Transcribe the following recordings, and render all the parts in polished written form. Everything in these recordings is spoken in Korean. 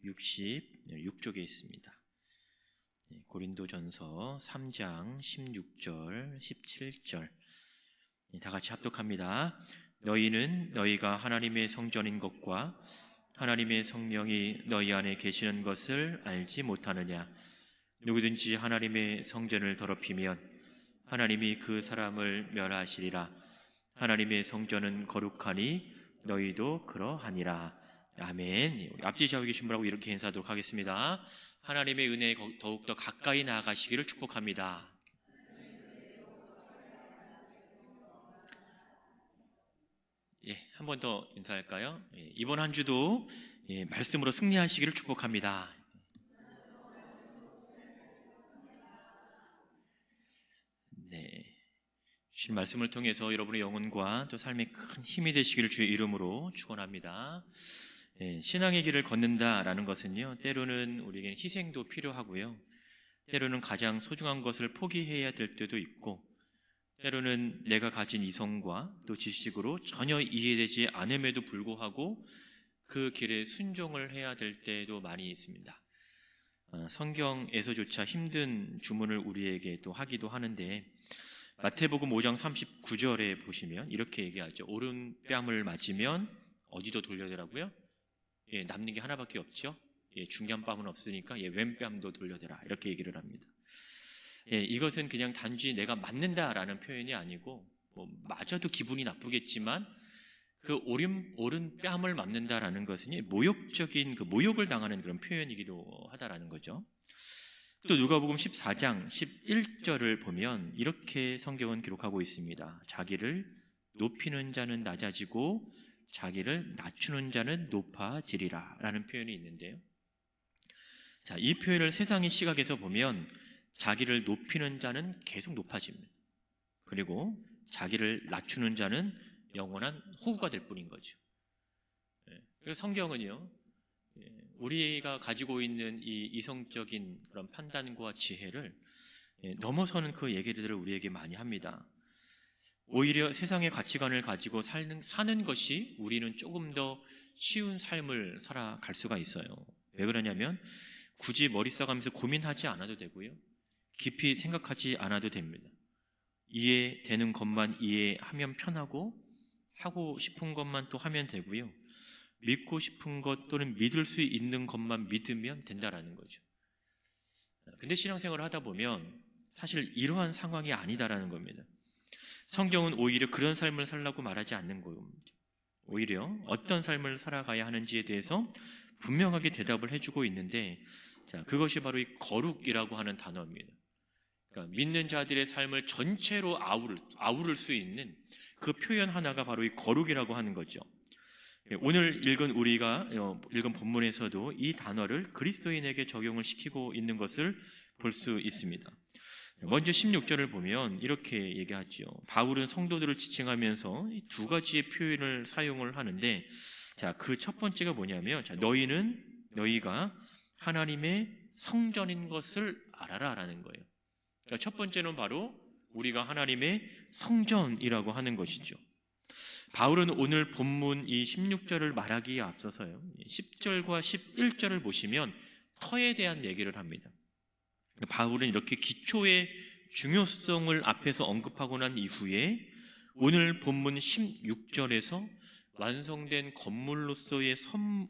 66쪽에 있습니다. 고린도전서 3장 16절, 17절 다 같이 합독합니다. 너희는 너희가 하나님의 성전인 것과 하나님의 성령이 너희 안에 계시는 것을 알지 못하느냐? 누구든지 하나님의 성전을 더럽히면 하나님이 그 사람을 멸하시리라. 하나님의 성전은 거룩하니 너희도 그러하니라. 아멘. 우리 앞뒤 좌우에 계신 분하고 이렇게 인사하도록 하겠습니다. 하나님의 은혜에 더욱더 가까이 나아가시기를 축복합니다. 한 번 더 인사할까요? 이번 한 주도 말씀으로 승리하시기를 축복합니다. 주신 말씀을 통해서 여러분의 영혼과 또 삶에 큰 힘이 되시기를 주의 이름으로 축원합니다. 신앙의 길을 걷는다라는 것은요, 때로는 우리에게 희생도 필요하고요, 때로는 가장 소중한 것을 포기해야 될 때도 있고, 때로는 내가 가진 이성과 또 지식으로 전혀 이해되지 않음에도 불구하고 그 길에 순종을 해야 될 때도 많이 있습니다. 성경에서조차 힘든 주문을 우리에게 또 하기도 하는데, 마태복음 5장 39절에 보시면 이렇게 얘기하죠. 오른뺨을 맞으면 어디도 돌려대라고요? 남는 게 하나밖에 없죠. 중간 뺨은 없으니까 왼뺨도 돌려대라, 이렇게 얘기를 합니다. 이것은 그냥 단지 내가 맞는다라는 표현이 아니고, 맞아도 기분이 나쁘겠지만 그 오른 뺨을 맞는다라는 것은 모욕적인 모욕을 당하는 그런 표현이기도 하다라는 거죠. 또 누가복음 14장 11절을 보면 이렇게 성경은 기록하고 있습니다. 자기를 높이는 자는 낮아지고 자기를 낮추는 자는 높아지리라 라는 표현이 있는데요, 자, 이 표현을 세상의 시각에서 보면 자기를 높이는 자는 계속 높아집니다. 그리고 자기를 낮추는 자는 영원한 호구가 될 뿐인 거죠. 그래서 성경은요, 우리가 가지고 있는 이 이성적인 그런 판단과 지혜를 넘어서는 그 얘기들을 우리에게 많이 합니다. 오히려 세상의 가치관을 가지고 사는 것이 우리는 조금 더 쉬운 삶을 살아갈 수가 있어요. 왜 그러냐면 굳이 머리 써가면서 고민하지 않아도 되고요, 깊이 생각하지 않아도 됩니다. 이해되는 것만 이해하면 편하고, 하고 싶은 것만 또 하면 되고요, 믿고 싶은 것 또는 믿을 수 있는 것만 믿으면 된다라는 거죠. 근데 신앙생활을 하다 보면 사실 이러한 상황이 아니다라는 겁니다. 성경은 오히려 그런 삶을 살라고 말하지 않는 겁니다. 오히려 어떤 삶을 살아가야 하는지에 대해서 분명하게 대답을 해주고 있는데, 자, 그것이 바로 이 거룩이라고 하는 단어입니다. 그러니까 믿는 자들의 삶을 전체로 아우를 수 있는 그 표현 하나가 바로 이 거룩이라고 하는 거죠. 오늘 우리가 읽은 본문에서도 이 단어를 그리스도인에게 적용을 시키고 있는 것을 볼 수 있습니다. 먼저 16절을 보면 이렇게 얘기하죠. 바울은 성도들을 지칭하면서 이 두 가지의 표현을 사용을 하는데, 자, 그 첫 번째가 뭐냐면, 자, 너희가 하나님의 성전인 것을 알아라라는 거예요. 그러니까 첫 번째는 바로 우리가 하나님의 성전이라고 하는 것이죠. 바울은 오늘 본문 이 16절을 말하기에 앞서서요, 10절과 11절을 보시면 터에 대한 얘기를 합니다. 바울은 이렇게 기초의 중요성을 앞에서 언급하고 난 이후에 오늘 본문 16절에서 완성된 건물로서의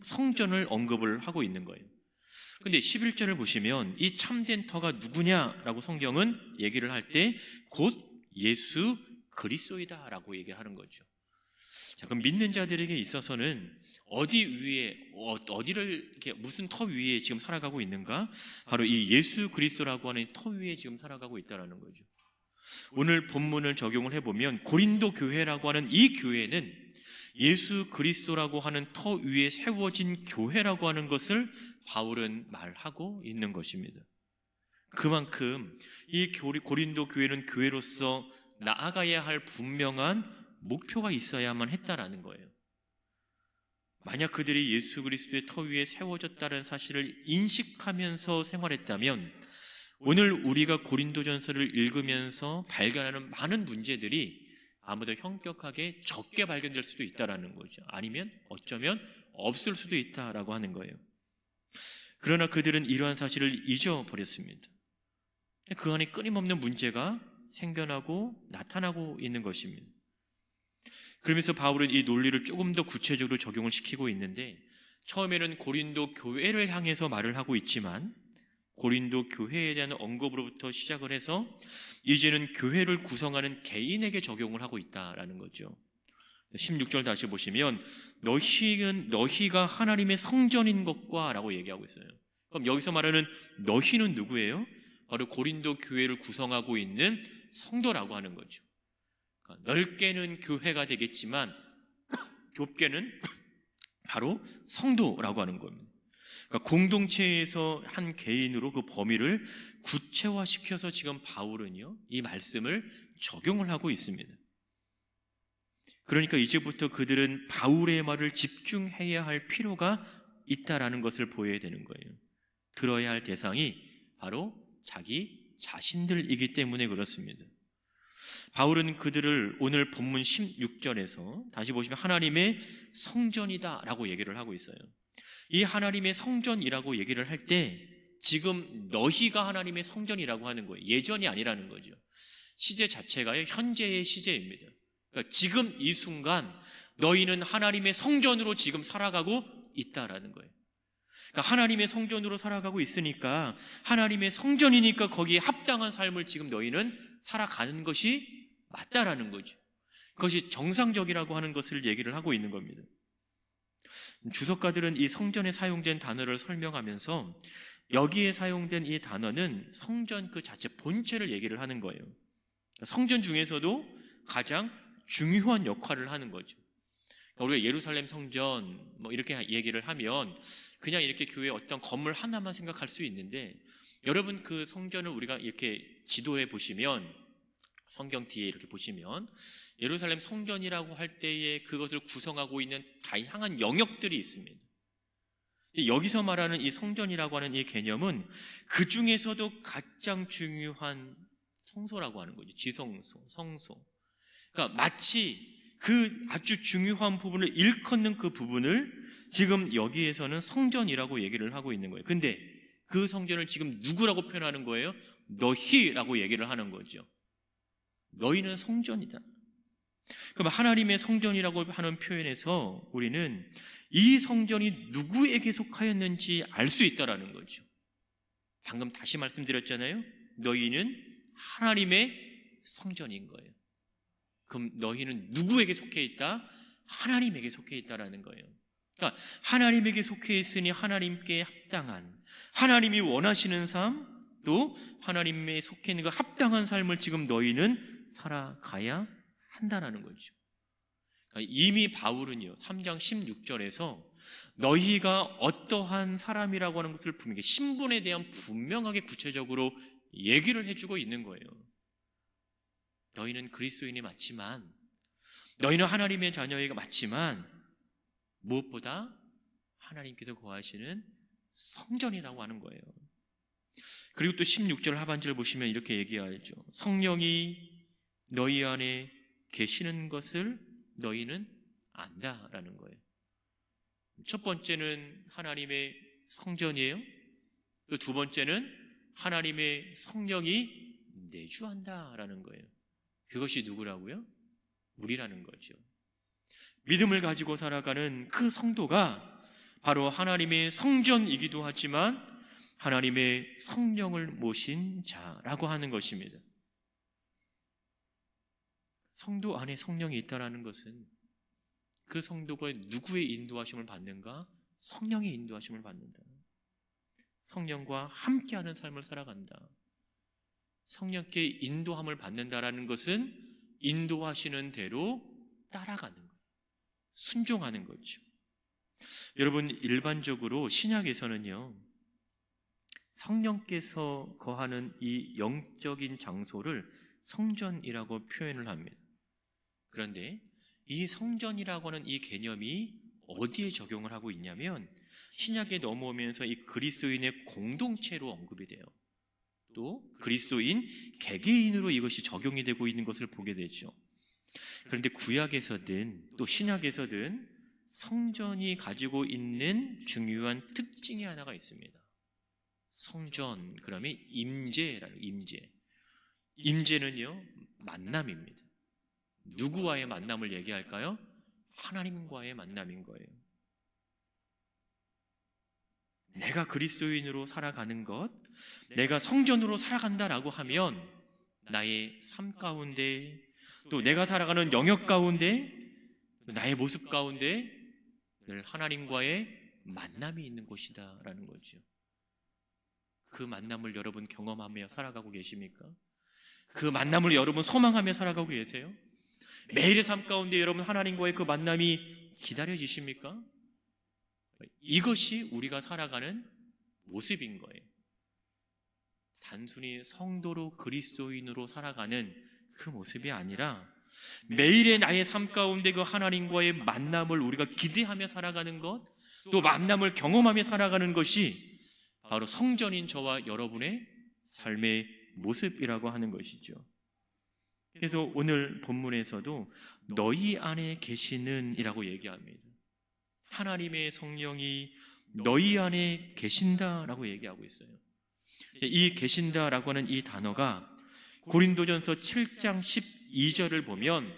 성전을 언급을 하고 있는 거예요. 근데 11절을 보시면 이 참된 터가 누구냐라고 성경은 얘기를 할 때 곧 예수 그리스도이다라고 얘기를 하는 거죠. 자, 그럼 믿는 자들에게 있어서는 어디 위에, 어디를 이렇게 무슨 터 위에 지금 살아가고 있는가? 바로 이 예수 그리스도라고 하는 터 위에 지금 살아가고 있다는 거죠. 오늘 본문을 적용을 해보면 고린도 교회라고 하는 이 교회는 예수 그리스도라고 하는 터 위에 세워진 교회라고 하는 것을 바울은 말하고 있는 것입니다. 그만큼 이 고린도 교회는 교회로서 나아가야 할 분명한 목표가 있어야만 했다라는 거예요. 만약 그들이 예수 그리스도의 터 위에 세워졌다는 사실을 인식하면서 생활했다면 오늘 우리가 고린도전서를 읽으면서 발견하는 많은 문제들이 아무도 현격하게 적게 발견될 수도 있다라는 거죠. 아니면 어쩌면 없을 수도 있다라고 하는 거예요. 그러나 그들은 이러한 사실을 잊어버렸습니다. 그 안에 끊임없는 문제가 생겨나고 나타나고 있는 것입니다. 그러면서 바울은 이 논리를 조금 더 구체적으로 적용을 시키고 있는데, 처음에는 고린도 교회를 향해서 말을 하고 있지만 고린도 교회에 대한 언급으로부터 시작을 해서 이제는 교회를 구성하는 개인에게 적용을 하고 있다라는 거죠. 16절 다시 보시면 너희가 하나님의 성전인 것과 라고 얘기하고 있어요. 그럼 여기서 말하는 너희는 누구예요? 바로 고린도 교회를 구성하고 있는 성도라고 하는 거죠. 그러니까 넓게는 교회가 되겠지만 좁게는 바로 성도라고 하는 겁니다. 그러니까 공동체에서 한 개인으로 그 범위를 구체화시켜서 지금 바울은요, 이 말씀을 적용을 하고 있습니다. 그러니까 이제부터 그들은 바울의 말을 집중해야 할 필요가 있다라는 것을 보여야 되는 거예요. 들어야 할 대상이 바로 자기 자신들이기 때문에 그렇습니다. 바울은 그들을 오늘 본문 16절에서 다시 보시면 하나님의 성전이다 라고 얘기를 하고 있어요. 이 하나님의 성전이라고 얘기를 할 때 지금 너희가 하나님의 성전이라고 하는 거예요. 예전이 아니라는 거죠. 시제 자체가요, 현재의 시제입니다. 그러니까 지금 이 순간 너희는 하나님의 성전으로 지금 살아가고 있다라는 거예요. 그러니까 하나님의 성전으로 살아가고 있으니까, 하나님의 성전이니까 거기에 합당한 삶을 지금 너희는 살아가는 것이 맞다라는 거죠. 그것이 정상적이라고 하는 것을 얘기를 하고 있는 겁니다. 주석가들은 이 성전에 사용된 단어를 설명하면서 여기에 사용된 이 단어는 성전 그 자체 본체를 얘기를 하는 거예요. 성전 중에서도 가장 중요한 역할을 하는 거죠. 우리가 예루살렘 성전 뭐 이렇게 얘기를 하면 그냥 이렇게 교회 어떤 건물 하나만 생각할 수 있는데, 여러분 그 성전을 우리가 이렇게 지도에 보시면, 성경 뒤에 이렇게 보시면 예루살렘 성전이라고 할 때에 그것을 구성하고 있는 다양한 영역들이 있습니다. 여기서 말하는 이 성전이라고 하는 이 개념은 그 중에서도 가장 중요한 성소라고 하는 거죠. 지성소, 성소. 그러니까 마치 그 아주 중요한 부분을 일컫는 그 부분을 지금 여기에서는 성전이라고 얘기를 하고 있는 거예요. 근데 그 성전을 지금 누구라고 표현하는 거예요? 너희라고 얘기를 하는 거죠. 너희는 성전이다. 그럼 하나님의 성전이라고 하는 표현에서 우리는 이 성전이 누구에게 속하였는지 알 수 있다라는 거죠. 방금 다시 말씀드렸잖아요. 너희는 하나님의 성전인 거예요. 그럼 너희는 누구에게 속해 있다? 하나님에게 속해 있다라는 거예요. 그러니까 하나님에게 속해 있으니 하나님께 합당한, 하나님이 원하시는 삶, 또 하나님에 속해 있는 그 합당한 삶을 지금 너희는 살아가야 한다라는 거죠. 그러니까 이미 바울은요, 3장 16절에서 너희가 어떠한 사람이라고 하는 것을 분명히, 신분에 대한 분명하게 구체적으로 얘기를 해주고 있는 거예요. 너희는 그리스도인이 맞지만, 너희는 하나님의 자녀이가 맞지만, 무엇보다 하나님께서 거하시는 성전이라고 하는 거예요. 그리고 또 16절 하반절 보시면 이렇게 얘기하죠. 성령이 너희 안에 계시는 것을 너희는 안다라는 거예요. 첫 번째는 하나님의 성전이에요. 또 두 번째는 하나님의 성령이 내주한다라는 거예요. 그것이 누구라고요? 우리라는 거죠. 믿음을 가지고 살아가는 그 성도가 바로 하나님의 성전이기도 하지만 하나님의 성령을 모신 자라고 하는 것입니다. 성도 안에 성령이 있다는 것은 그 성도가 누구의 인도하심을 받는가? 성령의 인도하심을 받는다. 성령과 함께하는 삶을 살아간다. 성령께 인도함을 받는다라는 것은 인도하시는 대로 따라가는 거예요. 순종하는 거죠. 여러분, 일반적으로 신약에서는요, 성령께서 거하는 이 영적인 장소를 성전이라고 표현을 합니다. 그런데 이 성전이라고 하는 이 개념이 어디에 적용을 하고 있냐면, 신약에 넘어오면서 이 그리스도인의 공동체로 언급이 돼요. 또 그리스도인 개개인으로 이것이 적용이 되고 있는 것을 보게 되죠. 그런데 구약에서든 또 신약에서든 성전이 가지고 있는 중요한 특징이 하나가 있습니다. 성전, 그러면 임재라는 임재. 임재는요, 만남입니다. 누구와의 만남을 얘기할까요? 하나님과의 만남인 거예요. 내가 그리스도인으로 살아가는 것, 내가 성전으로 살아간다라고 하면 나의 삶 가운데, 또 내가 살아가는 영역 가운데, 또 나의 모습 가운데 늘 하나님과의 만남이 있는 곳이다라는 거죠. 그 만남을 여러분 경험하며 살아가고 계십니까? 그 만남을 여러분 소망하며 살아가고 계세요? 매일의 삶 가운데 여러분 하나님과의 그 만남이 기다려지십니까? 이것이 우리가 살아가는 모습인 거예요. 단순히 성도로 그리스도인으로 살아가는 그 모습이 아니라 매일의 나의 삶 가운데 그 하나님과의 만남을 우리가 기대하며 살아가는 것, 또 만남을 경험하며 살아가는 것이 바로 성전인 저와 여러분의 삶의 모습이라고 하는 것이죠. 그래서 오늘 본문에서도 너희 안에 계시는 이라고 얘기합니다. 하나님의 성령이 너희 안에 계신다라고 얘기하고 있어요. 이 계신다라고 하는 이 단어가 고린도전서 7장 12절을 보면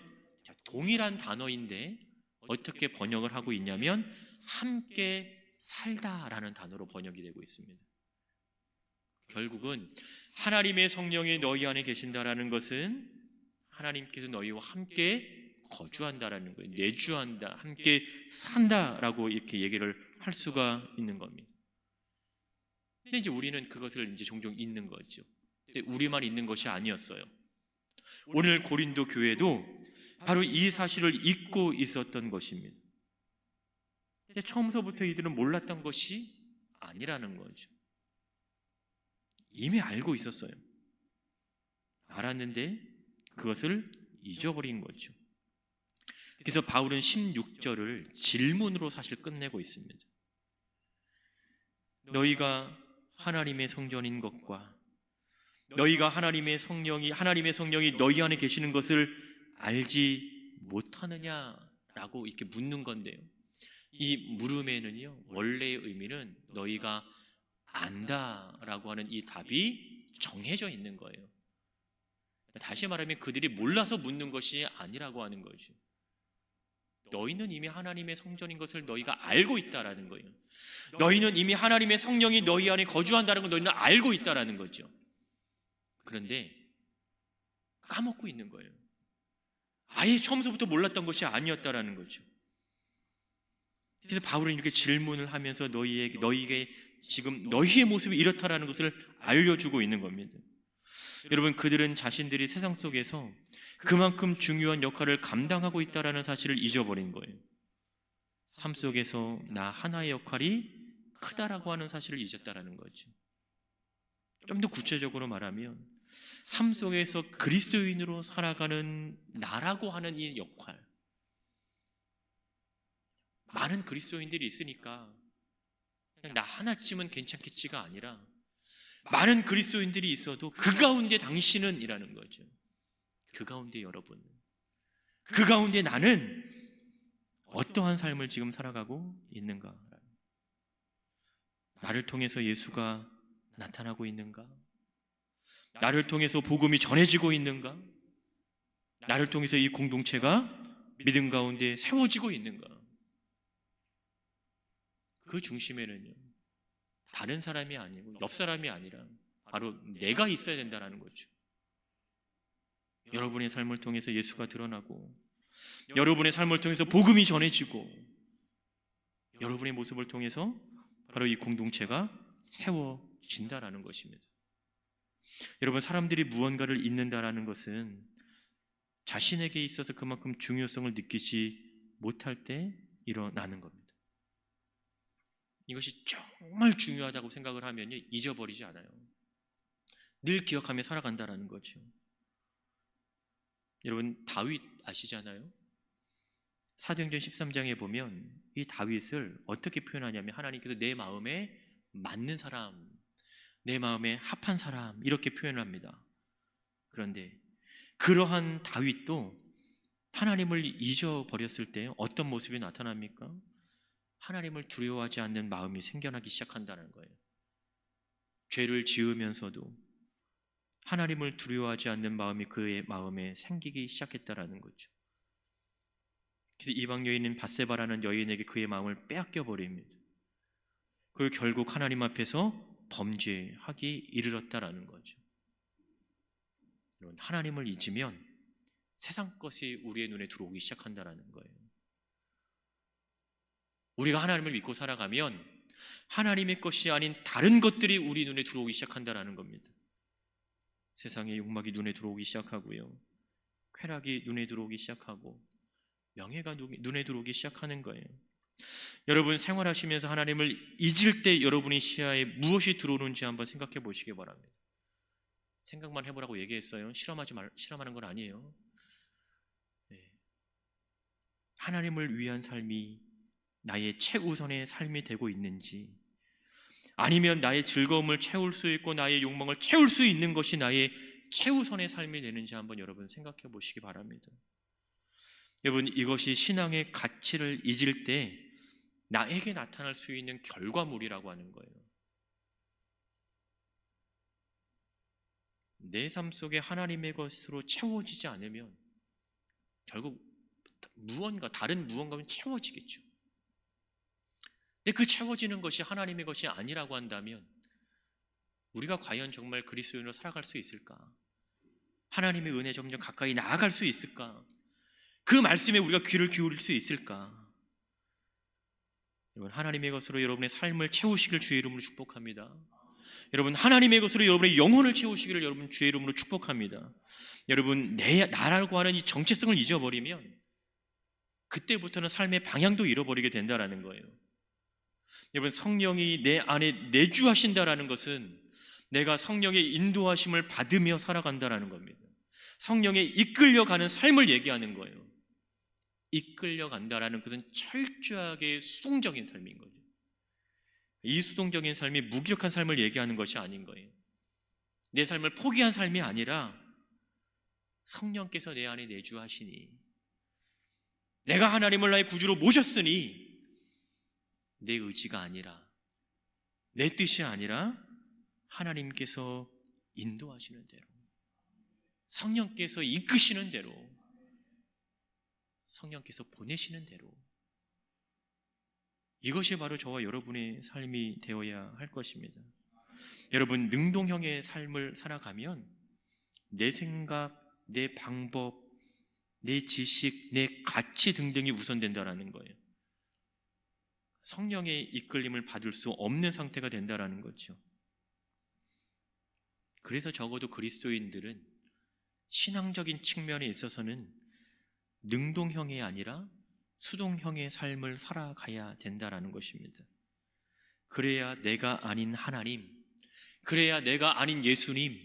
동일한 단어인데 어떻게 번역을 하고 있냐면 함께 살다라는 단어로 번역이 되고 있습니다. 결국은 하나님의 성령이 너희 안에 계신다라는 것은 하나님께서 너희와 함께 거주한다라는 거예요. 내주한다, 함께 산다라고 이렇게 얘기를 할 수가 있는 겁니다. 근데 이제 우리는 그것을 이제 종종 잊는 거죠. 근데 우리만 잊는 것이 아니었어요. 오늘 고린도 교회도 바로 이 사실을 잊고 있었던 것입니다. 근데 처음서부터 이들은 몰랐던 것이 아니라는 거죠. 이미 알고 있었어요. 알았는데 그것을 잊어버린 거죠. 그래서 바울은 16절을 질문으로 사실 끝내고 있습니다. 너희가 하나님의 성전인 것과 너희가 하나님의 성령이 너희 안에 계시는 것을 알지 못하느냐라고 이렇게 묻는 건데요. 이 물음에는요, 원래의 의미는 너희가 안다라고 하는 이 답이 정해져 있는 거예요. 다시 말하면 그들이 몰라서 묻는 것이 아니라고 하는 거죠. 너희는 이미 하나님의 성전인 것을 너희가 알고 있다라는 거예요. 너희는 이미 하나님의 성령이 너희 안에 거주한다는 걸 너희는 알고 있다라는 거죠. 그런데 까먹고 있는 거예요. 아예 처음부터 몰랐던 것이 아니었다라는 거죠. 그래서 바울은 이렇게 질문을 하면서 너희에게 지금 너희의 모습이 이렇다라는 것을 알려주고 있는 겁니다. 여러분, 그들은 자신들이 세상 속에서 그만큼 중요한 역할을 감당하고 있다는 사실을 잊어버린 거예요. 삶 속에서 나 하나의 역할이 크다라고 하는 사실을 잊었다라는 거죠. 좀 더 구체적으로 말하면 삶 속에서 그리스도인으로 살아가는 나라고 하는 이 역할, 많은 그리스도인들이 있으니까 그냥 나 하나쯤은 괜찮겠지가 아니라 많은 그리스도인들이 있어도 그 가운데 당신은 이라는 거죠. 그 가운데 여러분, 그 가운데 나는 어떠한 삶을 지금 살아가고 있는가? 나를 통해서 예수가 나타나고 있는가? 나를 통해서 복음이 전해지고 있는가? 나를 통해서 이 공동체가 믿음 가운데 세워지고 있는가? 그 중심에는요, 다른 사람이 아니고 옆 사람이 아니라 바로 내가 있어야 된다는 거죠. 여러분의 삶을 통해서 예수가 드러나고, 여러분의 삶을 통해서 복음이 전해지고, 여러분의 모습을 통해서 바로 이 공동체가 세워진다라는 것입니다. 여러분, 사람들이 무언가를 잊는다라는 것은 자신에게 있어서 그만큼 중요성을 느끼지 못할 때 일어나는 겁니다. 이것이 정말 중요하다고 생각을 하면요, 잊어버리지 않아요. 늘 기억하며 살아간다라는 거죠. 여러분, 다윗 아시잖아요? 사도행전 13장에 보면 이 다윗을 어떻게 표현하냐면 하나님께서 내 마음에 맞는 사람, 내 마음에 합한 사람 이렇게 표현을 합니다. 그런데 그러한 다윗도 하나님을 잊어버렸을 때 어떤 모습이 나타납니까? 하나님을 두려워하지 않는 마음이 생겨나기 시작한다는 거예요. 죄를 지으면서도 하나님을 두려워하지 않는 마음이 그의 마음에 생기기 시작했다라는 거죠. 그래서 이방 여인은 밧세바라는 여인에게 그의 마음을 빼앗겨 버립니다. 그리고 결국 하나님 앞에서 범죄하기 이르렀다라는 거죠. 하나님을 잊으면 세상 것이 우리의 눈에 들어오기 시작한다라는 거예요. 우리가 하나님을 믿고 살아가면 하나님의 것이 아닌 다른 것들이 우리 눈에 들어오기 시작한다라는 겁니다. 세상의 욕망이 눈에 들어오기 시작하고요, 쾌락이 눈에 들어오기 시작하고 명예가 눈에 들어오기 시작하는 거예요. 여러분 생활하시면서 하나님을 잊을 때 여러분의 시야에 무엇이 들어오는지 한번 생각해 보시기 바랍니다. 생각만 해보라고 얘기했어요. 실험하는 건 아니에요. 네. 하나님을 위한 삶이 나의 최우선의 삶이 되고 있는지, 아니면 나의 즐거움을 채울 수 있고 나의 욕망을 채울 수 있는 것이 나의 최우선의 삶이 되는지 한번 여러분 생각해 보시기 바랍니다. 여러분, 이것이 신앙의 가치를 잊을 때 나에게 나타날 수 있는 결과물이라고 하는 거예요. 내 삶 속에 하나님의 것으로 채워지지 않으면 결국 다른 무언가는 채워지겠죠. 근데 그 채워지는 것이 하나님의 것이 아니라고 한다면 우리가 과연 정말 그리스도인으로 살아갈 수 있을까? 하나님의 은혜 점점 가까이 나아갈 수 있을까? 그 말씀에 우리가 귀를 기울일 수 있을까? 여러분, 하나님의 것으로 여러분의 삶을 채우시길 주의 이름으로 축복합니다. 여러분, 하나님의 것으로 여러분의 영혼을 채우시기를 여러분 주의 이름으로 축복합니다. 여러분, 나라고 하는 이 정체성을 잊어버리면 그때부터는 삶의 방향도 잃어버리게 된다는 거예요. 여러분, 성령이 내 안에 내주하신다라는 것은 내가 성령의 인도하심을 받으며 살아간다라는 겁니다. 성령에 이끌려가는 삶을 얘기하는 거예요. 이끌려간다라는 것은 철저하게 수동적인 삶인 거죠. 이 수동적인 삶이 무기력한 삶을 얘기하는 것이 아닌 거예요. 내 삶을 포기한 삶이 아니라 성령께서 내 안에 내주하시니, 내가 하나님을 나의 구주로 모셨으니 내 의지가 아니라, 내 뜻이 아니라 하나님께서 인도하시는 대로, 성령께서 이끄시는 대로, 성령께서 보내시는 대로, 이것이 바로 저와 여러분의 삶이 되어야 할 것입니다. 여러분, 능동형의 삶을 살아가면 내 생각, 내 방법, 내 지식, 내 가치 등등이 우선된다라는 거예요. 성령의 이끌림을 받을 수 없는 상태가 된다라는 거죠. 그래서 적어도 그리스도인들은 신앙적인 측면에 있어서는 능동형이 아니라 수동형의 삶을 살아가야 된다라는 것입니다. 그래야 내가 아닌 하나님, 그래야 내가 아닌 예수님,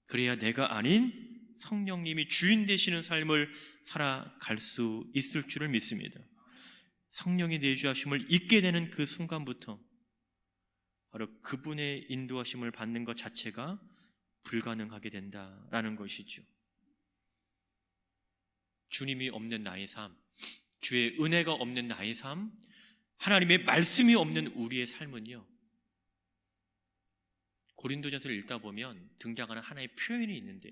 그래야 내가 아닌 성령님이 주인 되시는 삶을 살아갈 수 있을 줄을 믿습니다. 성령의 내주하심을 잊게 되는 그 순간부터 바로 그분의 인도하심을 받는 것 자체가 불가능하게 된다라는 것이죠. 주님이 없는 나의 삶, 주의 은혜가 없는 나의 삶, 하나님의 말씀이 없는 우리의 삶은요, 고린도전서를 읽다 보면 등장하는 하나의 표현이 있는데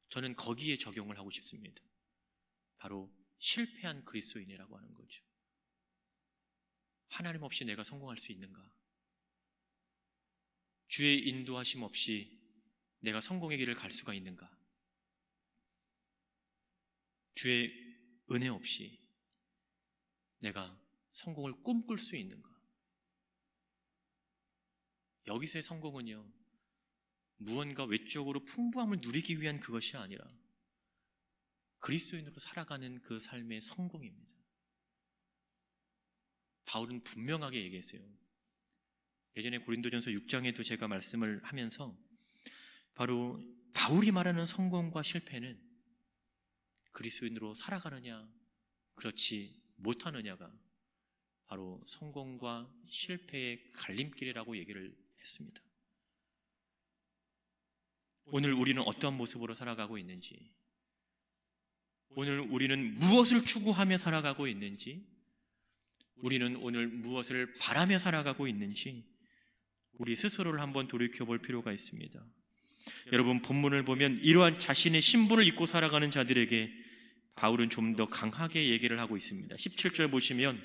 저는 거기에 적용을 하고 싶습니다. 바로 실패한 그리스도인이라고 하는 거죠. 하나님 없이 내가 성공할 수 있는가? 주의 인도하심 없이 내가 성공의 길을 갈 수가 있는가? 주의 은혜 없이 내가 성공을 꿈꿀 수 있는가? 여기서의 성공은요, 무언가 외적으로 풍부함을 누리기 위한 그것이 아니라 그리스도인으로 살아가는 그 삶의 성공입니다. 바울은 분명하게 얘기했어요. 예전에 고린도전서 6장에도 제가 말씀을 하면서 바로 바울이 말하는 성공과 실패는 그리스도인으로 살아가느냐 그렇지 못하느냐가 바로 성공과 실패의 갈림길이라고 얘기를 했습니다. 오늘 우리는 어떠한 모습으로 살아가고 있는지, 오늘 우리는 무엇을 추구하며 살아가고 있는지, 우리는 오늘 무엇을 바라며 살아가고 있는지 우리 스스로를 한번 돌이켜볼 필요가 있습니다. 여러분, 본문을 보면 이러한 자신의 신분을 잊고 살아가는 자들에게 바울은 좀 더 강하게 얘기를 하고 있습니다. 17절 보시면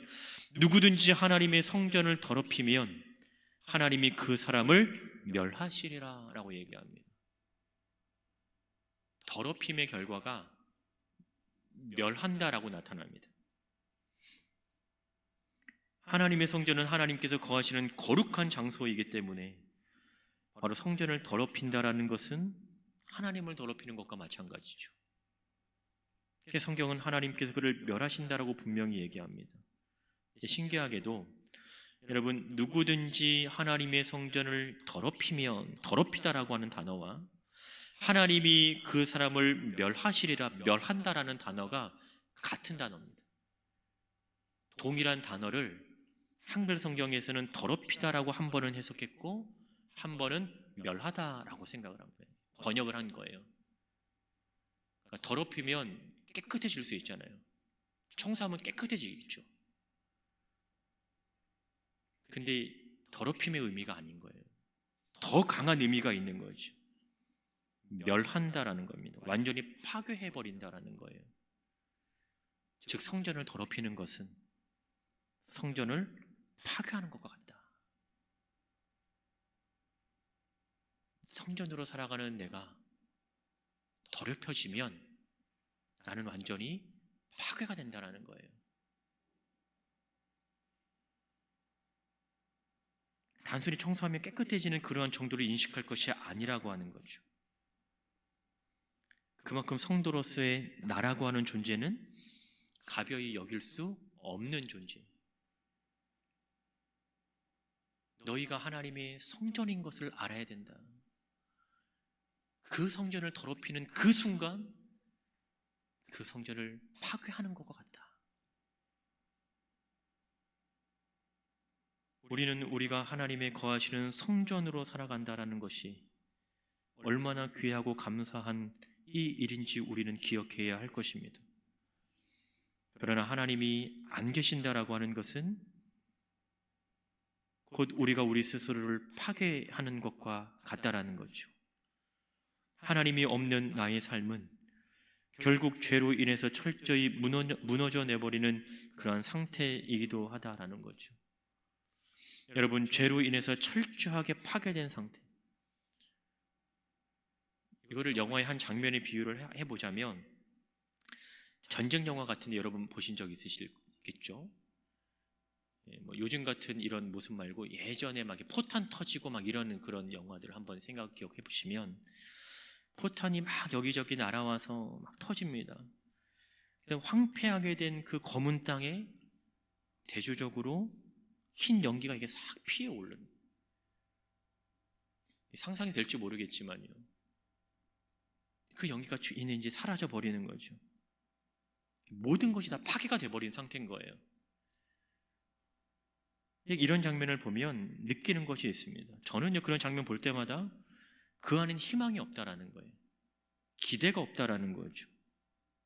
누구든지 하나님의 성전을 더럽히면 하나님이 그 사람을 멸하시리라 라고 얘기합니다. 더럽힘의 결과가 멸한다라고 나타납니다. 하나님의 성전은 하나님께서 거하시는 거룩한 장소이기 때문에 바로 성전을 더럽힌다라는 것은 하나님을 더럽히는 것과 마찬가지죠. 성경은 하나님께서 그를 멸하신다라고 분명히 얘기합니다. 신기하게도 여러분, 누구든지 하나님의 성전을 더럽히면, 더럽히다라고 하는 단어와 하나님이 그 사람을 멸하시리라, 멸한다라는 단어가 같은 단어입니다. 동일한 단어를 한글 성경에서는 더럽히다라고 한 번은 해석했고 한 번은 멸하다라고 생각을 한 거예요. 번역을 한 거예요. 그러니까 더럽히면 깨끗해질 수 있잖아요. 청소하면 깨끗해지겠죠. 근데 더럽힘의 의미가 아닌 거예요. 더 강한 의미가 있는 거죠. 멸한다라는 겁니다. 완전히 파괴해버린다라는 거예요. 즉 성전을 더럽히는 것은 성전을 파괴하는 것과 같다. 성전으로 살아가는 내가 더럽혀지면 나는 완전히 파괴가 된다는 거예요. 단순히 청소하면 깨끗해지는 그러한 정도를 인식할 것이 아니라고 하는 거죠. 그만큼 성도로서의 나라고 하는 존재는 가벼이 여길 수 없는 존재. 너희가 하나님의 성전인 것을 알아야 된다. 그 성전을 더럽히는 그 순간 그 성전을 파괴하는 것과 같다. 우리는 우리가 하나님의 거하시는 성전으로 살아간다라는 것이 얼마나 귀하고 감사한 이 일인지 우리는 기억해야 할 것입니다. 그러나 하나님이 안 계신다라고 하는 것은 곧 우리가 우리 스스로를 파괴하는 것과 같다라는 거죠. 하나님이 없는 나의 삶은 결국 죄로 인해서 철저히 무너져 내버리는 그러한 상태이기도 하다라는 거죠. 여러분, 죄로 인해서 철저하게 파괴된 상태. 이거를 영화의 한 장면에 비유를 해보자면 전쟁 영화 같은데 여러분 보신 적 있으시겠죠? 요즘 같은 이런 모습 말고 예전에 막 포탄 터지고 막 이러는 그런 영화들 한번 기억해 보시면 포탄이 막 여기저기 날아와서 막 터집니다. 그래서 황폐하게 된 그 검은 땅에 대조적으로 흰 연기가 이게 싹 피어 오르는, 상상이 될지 모르겠지만요, 그 연기가 이제 사라져 버리는 거죠. 모든 것이 다 파괴가 돼버린 상태인 거예요. 이런 장면을 보면 느끼는 것이 있습니다. 저는요, 그런 장면 볼 때마다 그 안엔 희망이 없다라는 거예요. 기대가 없다라는 거죠.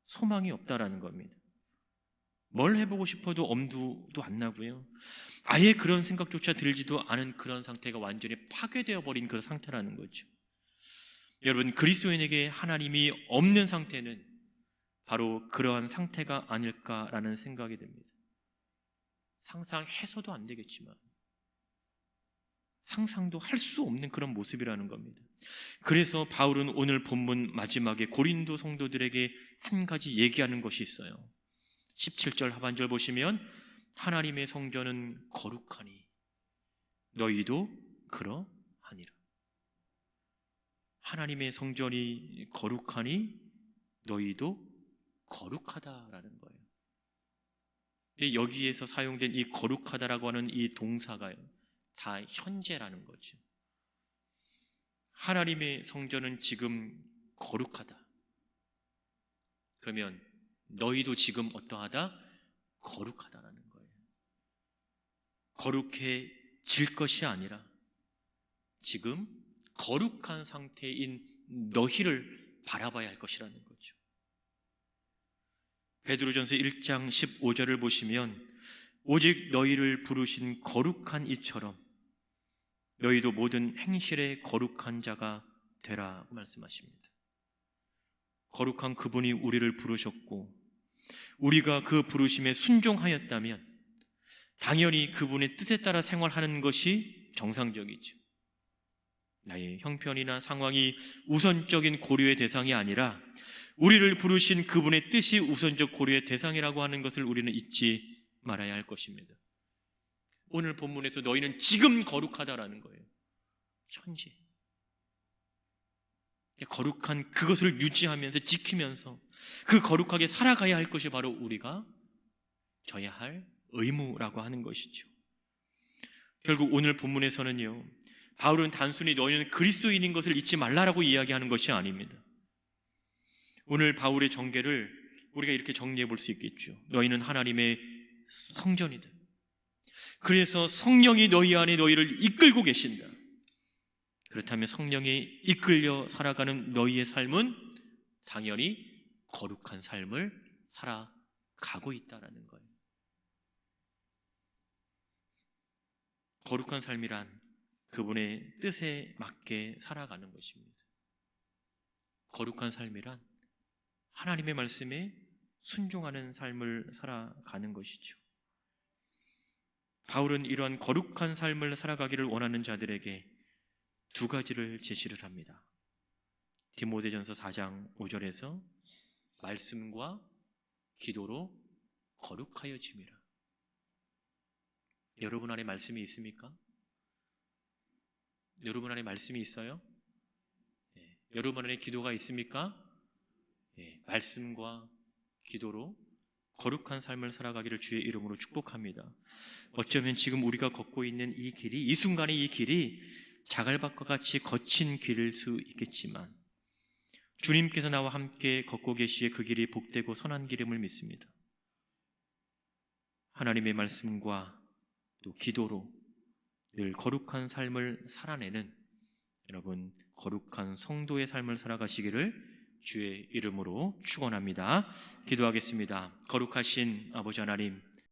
소망이 없다라는 겁니다. 뭘 해보고 싶어도 엄두도 안 나고요. 아예 그런 생각조차 들지도 않은 그런 상태가 완전히 파괴되어 버린 그런 상태라는 거죠. 여러분, 그리스도인에게 하나님이 없는 상태는 바로 그러한 상태가 아닐까라는 생각이 듭니다. 상상해서도 안 되겠지만 상상도 할 수 없는 그런 모습이라는 겁니다. 그래서 바울은 오늘 본문 마지막에 고린도 성도들에게 한 가지 얘기하는 것이 있어요. 17절 하반절 보시면 하나님의 성전은 거룩하니 너희도 그러하니라. 하나님의 성전이 거룩하니 너희도 거룩하다라는 거예요. 근데 여기에서 사용된 이 거룩하다라고 하는 이 동사가요, 다 현재라는 거죠. 하나님의 성전은 지금 거룩하다. 그러면 너희도 지금 어떠하다? 거룩하다라는 거예요. 거룩해질 것이 아니라 지금 거룩한 상태인 너희를 바라봐야 할 것이라는 거죠. 베드로전서 1장 15절을 보시면 오직 너희를 부르신 거룩한 이처럼 너희도 모든 행실에 거룩한 자가 되라 말씀하십니다. 거룩한 그분이 우리를 부르셨고 우리가 그 부르심에 순종하였다면 당연히 그분의 뜻에 따라 생활하는 것이 정상적이죠. 나의 형편이나 상황이 우선적인 고려의 대상이 아니라 우리를 부르신 그분의 뜻이 우선적 고려의 대상이라고 하는 것을 우리는 잊지 말아야 할 것입니다. 오늘 본문에서 너희는 지금 거룩하다라는 거예요. 현재 거룩한 그것을 유지하면서 지키면서 그 거룩하게 살아가야 할 것이 바로 우리가 져야 할 의무라고 하는 것이죠. 결국 오늘 본문에서는요, 바울은 단순히 너희는 그리스도인인 것을 잊지 말라라고 이야기하는 것이 아닙니다. 오늘 바울의 전개를 우리가 이렇게 정리해 볼 수 있겠죠. 너희는 하나님의 성전이다. 그래서 성령이 너희 안에 너희를 이끌고 계신다. 그렇다면 성령이 이끌려 살아가는 너희의 삶은 당연히 거룩한 삶을 살아가고 있다는 거예요. 거룩한 삶이란 그분의 뜻에 맞게 살아가는 것입니다. 거룩한 삶이란 하나님의 말씀에 순종하는 삶을 살아가는 것이죠. 바울은 이러한 거룩한 삶을 살아가기를 원하는 자들에게 두 가지를 제시를 합니다. 디모데전서 4장 5절에서 말씀과 기도로 거룩하여짐이라. 여러분 안에 말씀이 있습니까? 여러분 안에 말씀이 있어요? 네. 여러분 안에 기도가 있습니까? 네. 말씀과 기도로 거룩한 삶을 살아가기를 주의 이름으로 축복합니다. 어쩌면 지금 우리가 걷고 있는 이 길이, 이 순간의 이 길이 자갈밭과 같이 거친 길일 수 있겠지만 주님께서 나와 함께 걷고 계시에 그 길이 복되고 선한 길임을 믿습니다. 하나님의 말씀과 또 기도로 늘 거룩한 삶을 살아내는 여러분 거룩한 성도의 삶을 살아가시기를 주의 이름으로 축원합니다. 기도하겠습니다. 거룩하신 아버지 하나님,